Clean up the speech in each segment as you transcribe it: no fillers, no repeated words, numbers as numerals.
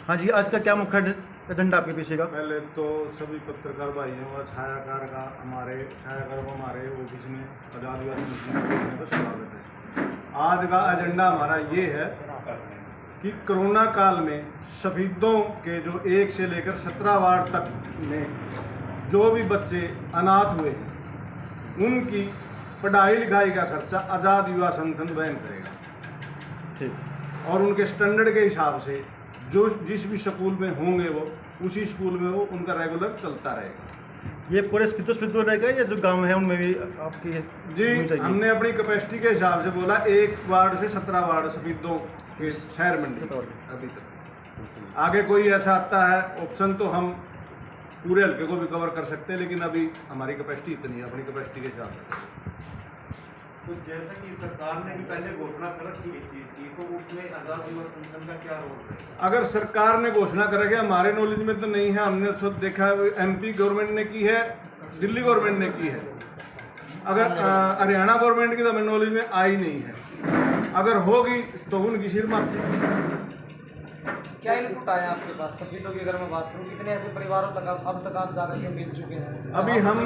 हाँ जी, आज का क्या मुख्य एजेंडा आपके पीछे का? पहले तो सभी पत्रकार भाइयों और छायाकार का हमारे ऑफिस में आज़ाद तो स्वागत है। आज का एजेंडा हमारा ये है कि कोरोना काल में शहीदों के जो 1 से लेकर 17 वार्ड तक में जो भी बच्चे अनाथ हुए उनकी पढ़ाई लिखाई का खर्चा आज़ाद युवा संगठन वहन करेगा। ठीक। और उनके स्टैंडर्ड के हिसाब से जो जिस भी स्कूल में होंगे वो उसी स्कूल में वो उनका रेगुलर चलता रहेगा। ये पूरे स्पितो रहेगा या जो गांव है उनमें भी आपकी? जी, हमने अपनी कैपेसिटी के हिसाब से बोला 1 वार्ड से 17 वार्ड स्पितों के शहर मंडी अभी तक। आगे कोई ऐसा आता है ऑप्शन तो हम पूरे हल्के को भी कवर कर सकते हैं, लेकिन अभी हमारी कैपेसिटी इतनी है, अपनी कैपेसिटी के हिसाब से। तो जैसा कि सरकार ने भी पहले घोषणा कर रखी इस चीज़ की, तो उसमें आज़ाद युवा संगठन का क्या रोल रहेगा? अगर सरकार ने घोषणा करेगी, हमारे नॉलेज में तो नहीं है, हमने खुद देखा है MP गवर्नमेंट ने की है, दिल्ली गवर्नमेंट ने की है। अगर हरियाणा गवर्नमेंट की तो हमें नॉलेज में आई नहीं है। अगर होगी तो उनकी सिर मारती। क्या इनपुट आया आपके पास शहीदों की? अगर मैं बात करूँ, कितने ऐसे परिवारों तक अब तक आप जाकर के मिल चुके हैं? अभी हम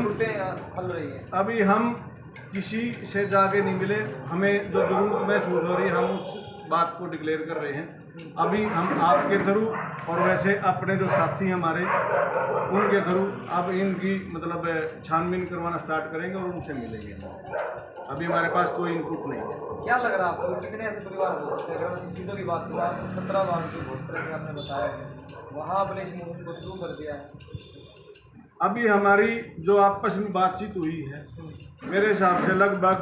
खल रही है। अभी हम किसी से जाके नहीं मिले, हमें जो जरूरत महसूस हो रही है हम उस बात को डिक्लेयर कर रहे हैं। अभी हम आपके थ्रू और वैसे अपने जो साथी हमारे उनके थ्रू अब इनकी मतलब छानबीन करवाना स्टार्ट करेंगे और उनसे मिलेंगे। अभी हमारे पास कोई इनपुट नहीं है। क्या लग रहा है आपको, कितने ऐसे परिवार हो सकते हैं? अगर मैं शहीदों की बात करूँ, तो 17 वार्ड की घोषणा से आपने बताया है, वहाँ आपने इस मुहिम को शुरू कर दिया है। अभी हमारी जो आपस में बातचीत हुई है, मेरे हिसाब से लगभग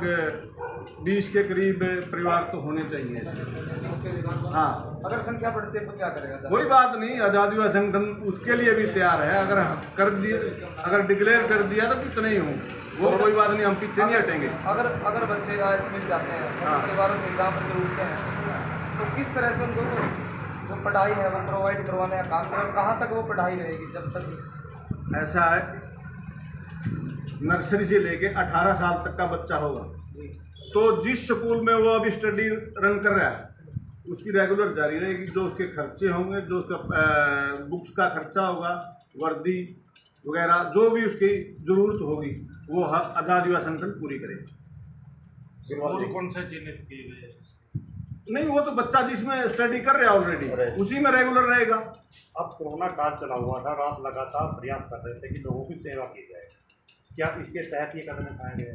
20 के करीब परिवार तो होने चाहिए इसके। हाँ, अगर संख्या बढ़ती है तो क्या करेगा? कोई बात नहीं, आज़ाद युवा संगठन उसके लिए भी तैयार है। अगर कर दिए, अगर डिक्लेयर कर दिया तो कितने ही हों, वो कोई बात नहीं, हम पीछे नहीं हटेंगे। अगर बच्चे ऐसे मिल जाते हैं परिवारों से जहाँ पर जरूरतें हैं, तो किस तरह से उनको जो पढ़ाई है वो प्रोवाइड करवाने का काम करें? कहाँ तक वो पढ़ाई रहेगी? जब तक ऐसा है, नर्सरी से लेके 18 साल तक का बच्चा होगा तो जिस स्कूल में वो अभी स्टडी रन कर रहा है उसकी रेगुलर जारी रहेगी। जो उसके खर्चे होंगे, जो उसका बुक्स का खर्चा होगा, वर्दी वगैरह जो भी उसकी ज़रूरत होगी वो आज़ाद युवा संगठन पूरी करेगी। स्कूल कौन से चिन्हित किए गए? नहीं, वो तो बच्चा जिसमें स्टडी कर रहा है ऑलरेडी उसी में रेगुलर रहेगा। अब कोरोना काल चला हुआ था, आप लगातार प्रयास कर रहे थे कि लोगों की सेवा की जाए, क्या इसके तहत ये कदम उठाए गए?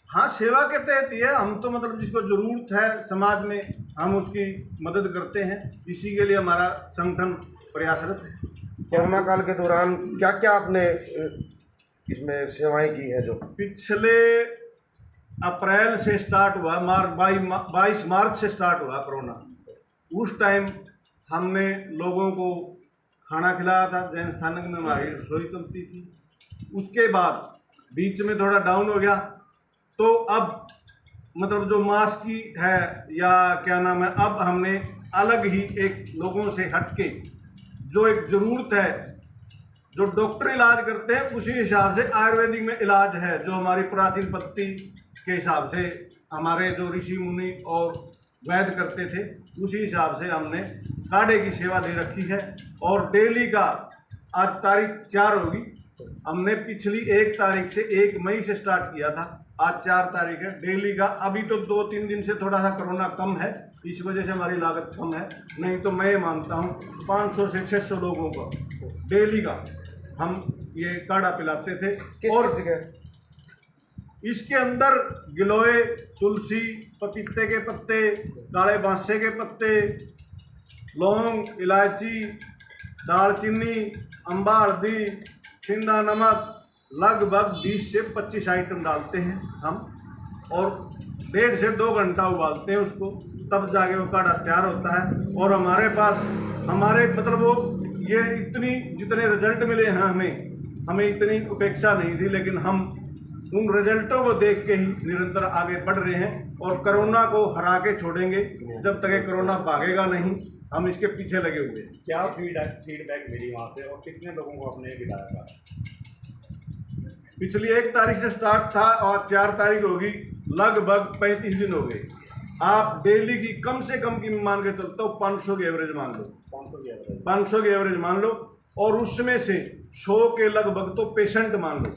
हाँ, सेवा के तहत ही है। हम तो मतलब जिसको ज़रूरत है समाज में हम उसकी मदद करते हैं, इसी के लिए हमारा संगठन प्रयासरत है। कोरोना काल के दौरान क्या क्या आपने इसमें सेवाएं की हैं? जो पिछले अप्रैल से स्टार्ट हुआ, 22 मार्च से स्टार्ट हुआ कोरोना, उस टाइम हमने लोगों को खाना खिलाया था। जैन स्थानक में हमारी रसोई चलती थी। उसके बाद बीच में थोड़ा डाउन हो गया, तो अब मतलब जो मास्क की है या क्या नाम है, अब हमने अलग ही एक लोगों से हटके जो एक ज़रूरत है, जो डॉक्टर इलाज करते हैं उसी हिसाब से आयुर्वेदिक में इलाज है, जो हमारी प्राचीन पद्धति के हिसाब से हमारे जो ऋषि मुनि और वैद्य करते थे उसी हिसाब से हमने काढ़े की सेवा दे रखी है। और डेली का आज तारीख 4 होगी, हमने पिछली 1 तारीख से 1 मई से स्टार्ट किया था, आज 4 तारीख है। डेली का अभी तो 2-3 दिन से थोड़ा सा कोरोना कम है, इस वजह से हमारी लागत कम है, नहीं तो मैं मानता हूँ 500 से 600 लोगों को डेली का हम ये काढ़ा पिलाते थे। और इसके अंदर गिलोय, तुलसी, पपीते के पत्ते, काले बांसे के पत्ते, लौंग, इलायची, दालचीनी, अम्बा हल्दी, सिंधा नमक, लगभग 20 से 25 आइटम डालते हैं हम, और 1.5 से 2 घंटा उबालते हैं उसको, तब जाके वो काढ़ा तैयार होता है। और हमारे पास हमारे मतलब वो ये इतनी जितने रिजल्ट मिले हैं हमें इतनी अपेक्षा नहीं थी, लेकिन हम उन रिजल्टों को देख के ही निरंतर आगे बढ़ रहे हैं और कोरोना को हरा के छोड़ेंगे। जब तक ये कोरोना भागेगा नहीं, हम इसके पीछे लगे हुए हैं। क्या फीडबैक मिली वहाँ से और कितने लोगों को आपने गिराया था? पिछली 1 तारीख से स्टार्ट था और 4 तारीख होगी, लगभग 35 दिन हो गए। आप डेली की कम से कम की मान के चलता हूँ 500 की एवरेज मान लो, 500 की एवरेज मान लो, और उसमें से 100 के लगभग तो पेशेंट मान लो।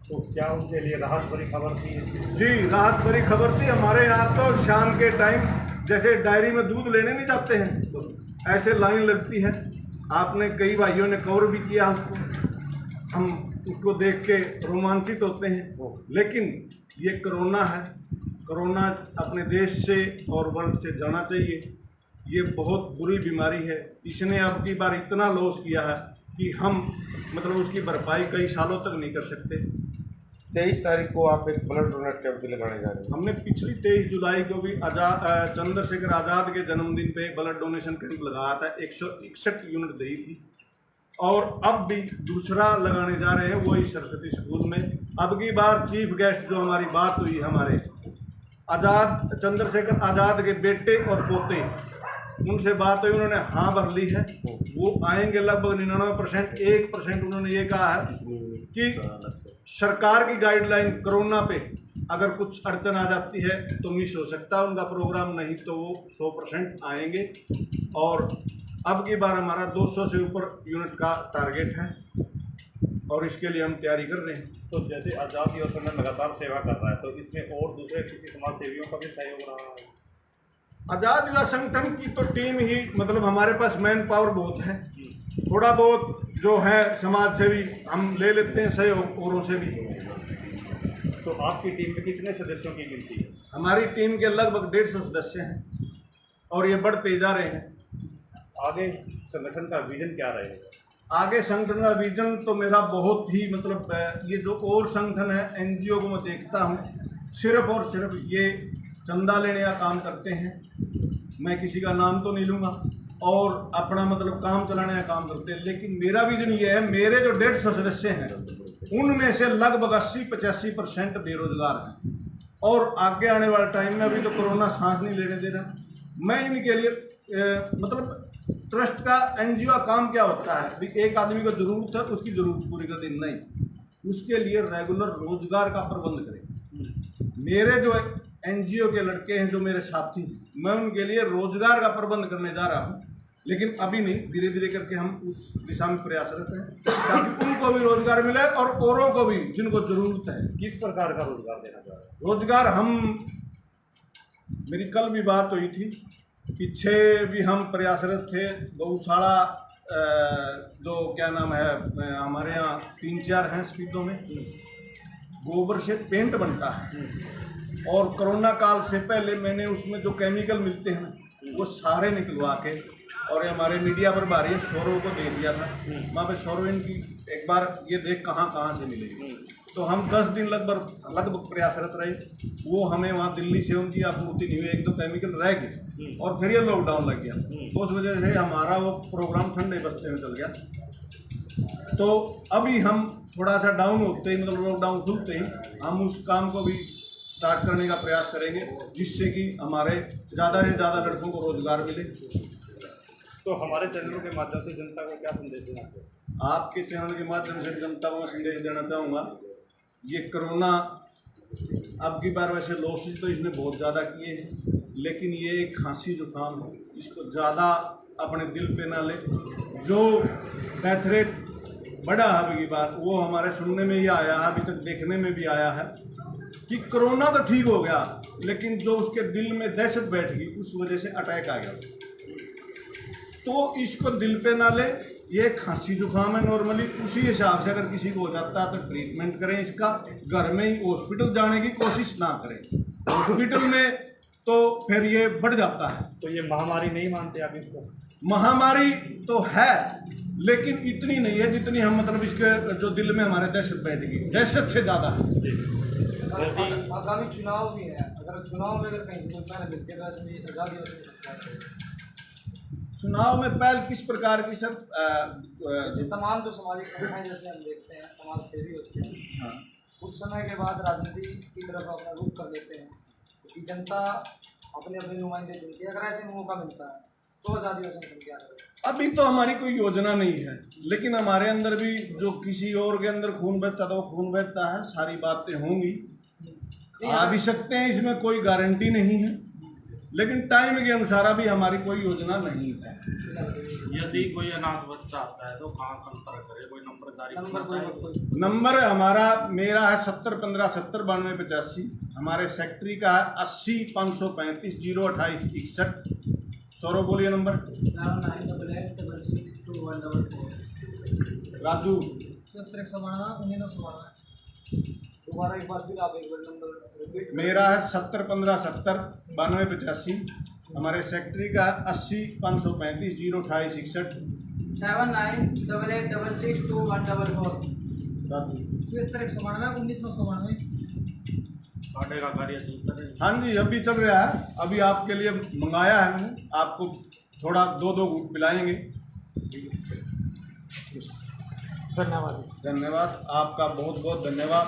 तो क्या उनके लिए राहत भरी खबर थी? जी, राहत भरी खबर थी। हमारे यहाँ तो शाम के टाइम जैसे डायरी में दूध लेने नहीं जाते हैं, तो ऐसे लाइन लगती है। आपने कई भाइयों ने कवर भी किया उसको, हम उसको देख के रोमांचित होते हैं। लेकिन ये कोरोना है, कोरोना अपने देश से और वर्ल्ड से जाना चाहिए। ये बहुत बुरी बीमारी है। इसने अब की बार इतना लॉस किया है कि हम मतलब उसकी भरपाई कई सालों तक नहीं कर सकते। 23 तारीख को आप एक ब्लड डोनेट कैंप भी लगाने जा रहे हैं। हमने पिछली 23 जुलाई को भी चंद्रशेखर आज़ाद के जन्मदिन पे ब्लड डोनेशन कैंप लगाया था, 161 यूनिट दी थी, और अब भी दूसरा लगाने जा रहे हैं, वही सरस्वती स्कूल में। अब की बार चीफ गेस्ट जो हमारी बात हुई, हमारे चंद्रशेखर आज़ाद के बेटे और पोते, उनसे बात हुई, उन्होंने हाँ भर ली है, वो आएंगे लगभग 99%। 1% उन्होंने ये कहा है कि सरकार की गाइडलाइन कोरोना पे अगर कुछ अड़चन आ जाती है तो मिस हो सकता है उनका प्रोग्राम, नहीं तो वो 100% आएंगे। और अब की बार हमारा 200 से ऊपर यूनिट का टारगेट है और इसके लिए हम तैयारी कर रहे हैं। तो जैसे आज़ाद युवा संगठन लगातार सेवा कर रहा है, तो इसमें और दूसरे किसी समाज सेवियों का भी सहयोग रहा है? आज़ाद युवा संगठन की तो टीम ही, मतलब हमारे पास मैन पावर बहुत है, थोड़ा बहुत जो है समाज सेवी हम ले लेते हैं सहयोग औरों से भी। तो आपकी टीम में कितने सदस्यों की गिनती है? हमारी टीम के लगभग 150 सदस्य हैं और ये बढ़ते जा रहे हैं। आगे संगठन का विजन क्या रहेगा? आगे संगठन का विजन तो मेरा बहुत ही मतलब ये जो और संगठन है, एनजीओ को मैं देखता हूँ सिर्फ और सिर्फ ये चंदा लेने का काम करते हैं। मैं किसी का नाम तो नहीं लूँगा, और अपना मतलब काम चलाने का काम करते हैं। लेकिन मेरा विजन ये है, मेरे जो 150 सदस्य हैं उनमें से लगभग 80-85% बेरोजगार हैं, और आगे आने वाले टाइम में, अभी तो कोरोना सांस नहीं लेने दे रहा, मैं इनके लिए मतलब ट्रस्ट का, एनजीओ का काम क्या होता है, एक आदमी को जरूरत है उसकी जरूरत पूरी कर देनी, नहीं, उसके लिए रेगुलर रोजगार का प्रबंध करें। मेरे जो एनजीओ के लड़के हैं, जो मेरे साथी हैं, मैं उनके लिए रोजगार का प्रबंध करने जा रहा हूँ। लेकिन अभी नहीं, धीरे धीरे करके हम उस दिशा में प्रयासरत हैं ताकि उनको भी रोजगार मिले और औरों को भी जिनको जरूरत है। किस प्रकार का रोजगार देना चाह रहे हैं? रोजगार मेरी कल भी बात हुई थी, पीछे भी हम प्रयासरत थे। गौशाला जो क्या नाम है, हमारे यहाँ 3-4 हैं स्पीडों में, गोबर से पेंट बनता है, और कोरोना काल से पहले मैंने उसमें जो केमिकल मिलते हैं वो सारे निकलवा के, और हमारे मीडिया पर बारी सौरव को दे दिया था। वहाँ पे सौरव इनकी एक बार ये देख कहाँ से मिलेगी। तो हम 10 दिन लगभग प्रयासरत रहे, वो हमें वहाँ दिल्ली से उनकी आपूर्ति नहीं हुई, 1-2 केमिकल रह गए, और फिर ये लॉकडाउन लग गया, तो उस वजह से हमारा वो प्रोग्राम ठंडे बस्ते में चल गया। तो अभी हम थोड़ा सा डाउन होते ही, मतलब लॉकडाउन खुलते ही, हम उस काम को भी स्टार्ट करने का प्रयास करेंगे, जिससे कि हमारे ज़्यादा से ज़्यादा लड़कों को रोजगार मिले। तो हमारे चैनलों के माध्यम से जनता को क्या संदेश देना चाहिए? आपके चैनल के माध्यम से जनता को मैं संदेश देना चाहूँगा, ये कोरोना अब की बार वैसे लॉसेज तो इसने बहुत ज़्यादा किए हैं, लेकिन ये एक खांसी जुकाम है, इसको ज़्यादा अपने दिल पे ना ले। जो डेथ रेट बढ़ा है अब की बार, वो हमारे सुनने में ही आया है, अभी तक देखने में भी आया है कि कोरोना तो ठीक हो गया, लेकिन जो उसके दिल में दहशत बैठ गई, उस वजह से अटैक आ गया। तो इसको दिल पे ना ले, ये खांसी जुकाम है नॉर्मली, उसी हिसाब से अगर किसी को हो जाता है तो ट्रीटमेंट करें इसका, घर में ही हॉस्पिटल जाने की कोशिश ना करें। हॉस्पिटल में तो फिर ये बढ़ जाता है। तो ये महामारी नहीं मानते आप इसको? महामारी तो है, लेकिन इतनी नहीं है जितनी हम मतलब इसके जो दिल में हमारे दहशत बैठ गई, दहशत से ज़्यादा है। आगामी चुनाव भी है, अगर चुनाव में अगर कहीं हिंदुस्तान मिलती है तो इसमें आज़ादी हो, चुनाव में पहल किस प्रकार की सर? जैसे तमाम जो सामाजिक संस्थाएं जैसे हम देखते हैं, समाज सेवी होते हैं, हाँ, कुछ समय के बाद राजनीति की तरफ अपना रुख कर लेते हैं, क्योंकि जनता अपने अपने नुमाइंदे चुनती है। अगर ऐसे मौका मिलता है तो आज़ादी संगठन क्या करेगा? अभी तो हमारी कोई योजना नहीं है, लेकिन हमारे अंदर भी जो किसी और के अंदर खून बहता था वो खून बहता है, सारी बातें होंगी। आ भी सकते हैं, इसमें कोई गारंटी नहीं है, लेकिन टाइम के अनुसार अभी हमारी कोई योजना नहीं है। यदि कोई अनाथ बच्चा आता है तो कहाँ संपर्क करे, कोई नंबर जारी करना चाहिए? नंबर मेरा है 70 15 70 92 85। हमारे सेक्रेटरी का है 80 535 028 61। सौरभ बोलिए नंबर। 7988662144। राजू 74 दोबारा एक बार फिर आप एक बार नंबर रिपीट। मेरा है 70 15 70 92 85। हमारे सेक्रेटरी का है 80 535 028 61। 7988662144। राजू 74 काटे का कार्य चलता है। हाँ जी, अभी चल रहा है। अभी आपके लिए मंगाया है मैंने, आपको थोड़ा 2 घूंट पिलाएंगे। धन्यवाद। धन्यवाद आपका, बहुत बहुत धन्यवाद।